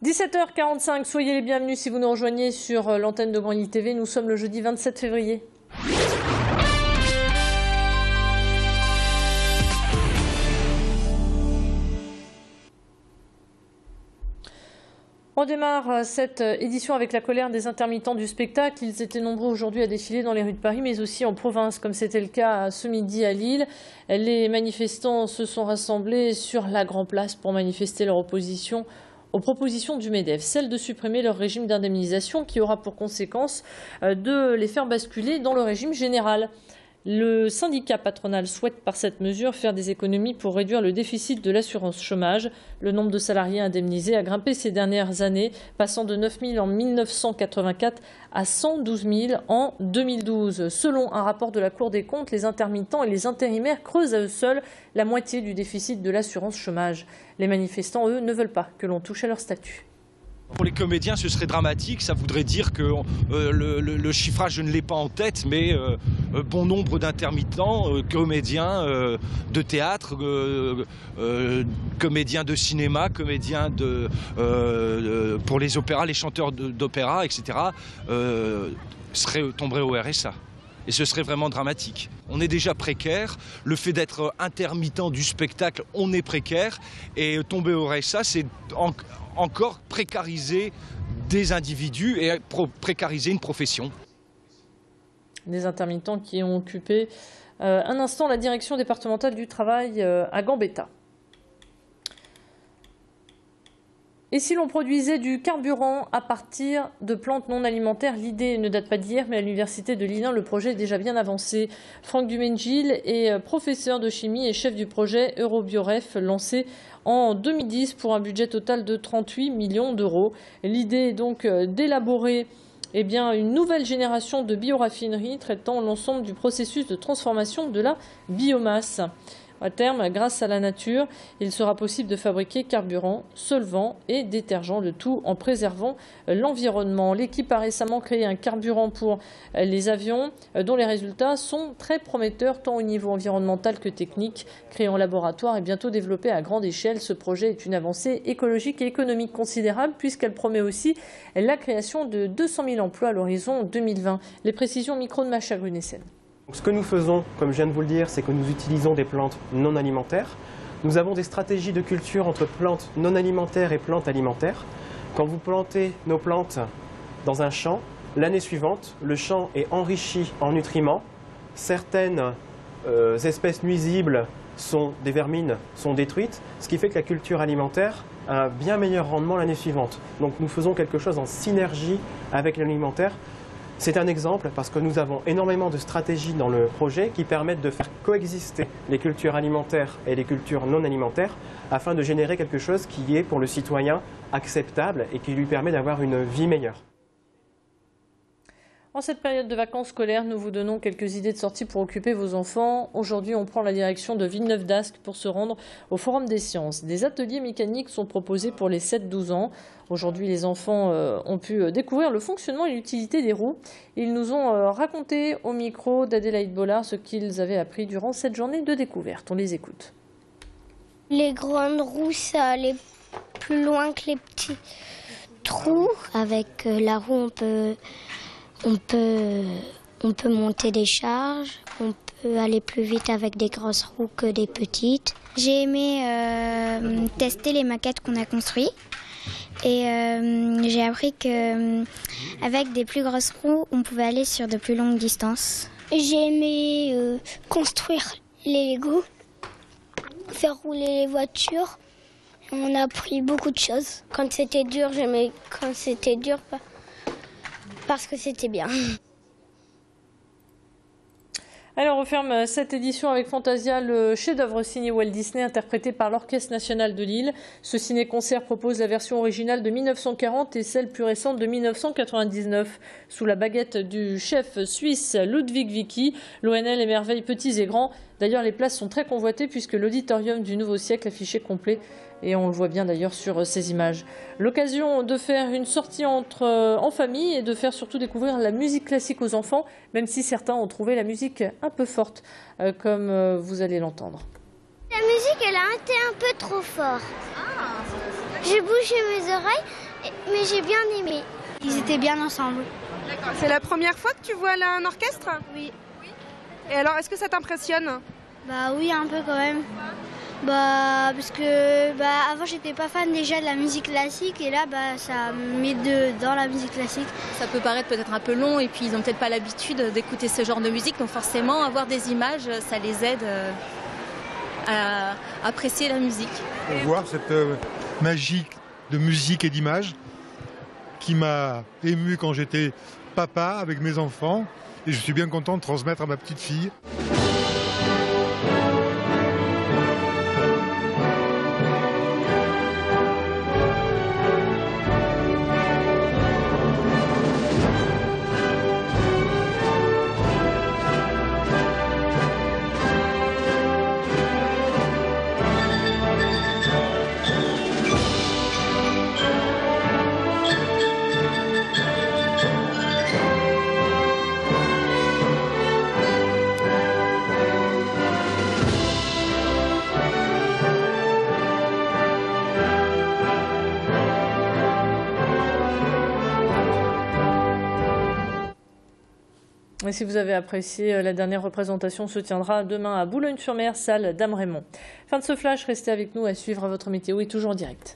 17h45, soyez les bienvenus si vous nous rejoignez sur l'antenne de Grand Lille TV. Nous sommes le jeudi 27 février. On démarre cette édition avec la colère des intermittents du spectacle. Ils étaient nombreux aujourd'hui à défiler dans les rues de Paris, mais aussi en province, comme c'était le cas ce midi à Lille. Les manifestants se sont rassemblés sur la Grand Place pour manifester leur opposition aux propositions du MEDEF, celle de supprimer leur régime d'indemnisation qui aura pour conséquence de les faire basculer dans le régime général. Le syndicat patronal souhaite par cette mesure faire des économies pour réduire le déficit de l'assurance chômage. Le nombre de salariés indemnisés a grimpé ces dernières années, passant de 9 000 en 1984 à 112 000 en 2012. Selon un rapport de la Cour des comptes, les intermittents et les intérimaires creusent à eux seuls la moitié du déficit de l'assurance chômage. Les manifestants, eux, ne veulent pas que l'on touche à leur statut. Pour les comédiens, ce serait dramatique. Ça voudrait dire que le chiffrage, je ne l'ai pas en tête, mais bon nombre d'intermittents, comédiens de théâtre, comédiens de cinéma, comédiens pour les opéras, les chanteurs d'opéra, etc., tomberaient au RSA. Et ce serait vraiment dramatique. On est déjà précaire. Le fait d'être intermittent du spectacle, on est précaire. Et tomber au RSA, c'est encore précariser des individus et précariser une profession. Des intermittents qui ont occupé un instant la direction départementale du travail à Gambetta. Et si l'on produisait du carburant à partir de plantes non alimentaires? L'idée ne date pas d'hier, mais à l'université de Lille 1, le projet est déjà bien avancé. Franck Dumengil est professeur de chimie et chef du projet EuroBioRef, lancé en 2010 pour un budget total de 38 millions d'euros. L'idée est donc d'élaborer une nouvelle génération de bioraffineries traitant l'ensemble du processus de transformation de la biomasse. À terme, grâce à la nature, il sera possible de fabriquer carburant, solvant et détergent, le tout en préservant l'environnement. L'équipe a récemment créé un carburant pour les avions dont les résultats sont très prometteurs tant au niveau environnemental que technique. Créé en laboratoire et bientôt développé à grande échelle, ce projet est une avancée écologique et économique considérable puisqu'elle promet aussi la création de 200 000 emplois à l'horizon 2020. Les précisions micro de Macha Grunessen. Ce que nous faisons, comme je viens de vous le dire, c'est que nous utilisons des plantes non alimentaires. Nous avons des stratégies de culture entre plantes non alimentaires et plantes alimentaires. Quand vous plantez nos plantes dans un champ, l'année suivante, le champ est enrichi en nutriments. Certaines espèces nuisibles, des vermines, sont détruites, ce qui fait que la culture alimentaire a un bien meilleur rendement l'année suivante. Donc nous faisons quelque chose en synergie avec l'alimentaire. C'est un exemple parce que nous avons énormément de stratégies dans le projet qui permettent de faire coexister les cultures alimentaires et les cultures non alimentaires afin de générer quelque chose qui est pour le citoyen acceptable et qui lui permet d'avoir une vie meilleure. En cette période de vacances scolaires, nous vous donnons quelques idées de sortie pour occuper vos enfants. Aujourd'hui, on prend la direction de Villeneuve-d'Ascq pour se rendre au Forum des Sciences. Des ateliers mécaniques sont proposés pour les 7-12 ans. Aujourd'hui, les enfants ont pu découvrir le fonctionnement et l'utilité des roues. Ils nous ont raconté au micro d'Adélaïde Bollard ce qu'ils avaient appris durant cette journée de découverte. On les écoute. Les grandes roues, ça allait plus loin que les petits trous. Avec la roue, on peut monter des charges, on peut aller plus vite avec des grosses roues que des petites. J'ai aimé tester les maquettes qu'on a construites et j'ai appris qu'avec des plus grosses roues, on pouvait aller sur de plus longues distances. J'ai aimé construire les Legos, faire rouler les voitures. On a appris beaucoup de choses. Quand c'était dur, j'aimais quand c'était dur. Parce que c'était bien. Alors, on ferme cette édition avec Fantasia, le chef-d'œuvre signé Walt Disney, interprété par l'Orchestre national de Lille. Ce ciné-concert propose la version originale de 1940 et celle plus récente de 1999. Sous la baguette du chef suisse Ludwig Vicky, l'ONL émerveille petits et grands. D'ailleurs, les places sont très convoitées puisque l'auditorium du Nouveau Siècle affiché complet. Et on le voit bien d'ailleurs sur ces images. L'occasion de faire une sortie en famille et de faire surtout découvrir la musique classique aux enfants, même si certains ont trouvé la musique un peu forte, comme vous allez l'entendre. La musique, elle a été un peu trop forte. J'ai bougé mes oreilles Mais j'ai bien aimé. Ils étaient bien ensemble. D'accord. C'est la première fois que tu vois là un orchestre? Oui. Et alors, est-ce que ça t'impressionne? Bah oui, un peu quand même. Bah parce que avant j'étais pas fan déjà de la musique classique et là ça me met dans la musique classique. Ça peut paraître peut-être un peu long et puis ils n'ont peut-être pas l'habitude d'écouter ce genre de musique, donc forcément avoir des images, ça les aide à apprécier la musique. Voir cette magie de musique et d'image qui m'a ému quand j'étais papa avec mes enfants et je suis bien content de transmettre à ma petite fille. Et si vous avez apprécié, la dernière représentation se tiendra demain à Boulogne-sur-Mer, salle Dame Raymond. Fin de ce flash, restez avec nous à suivre votre météo et toujours en direct.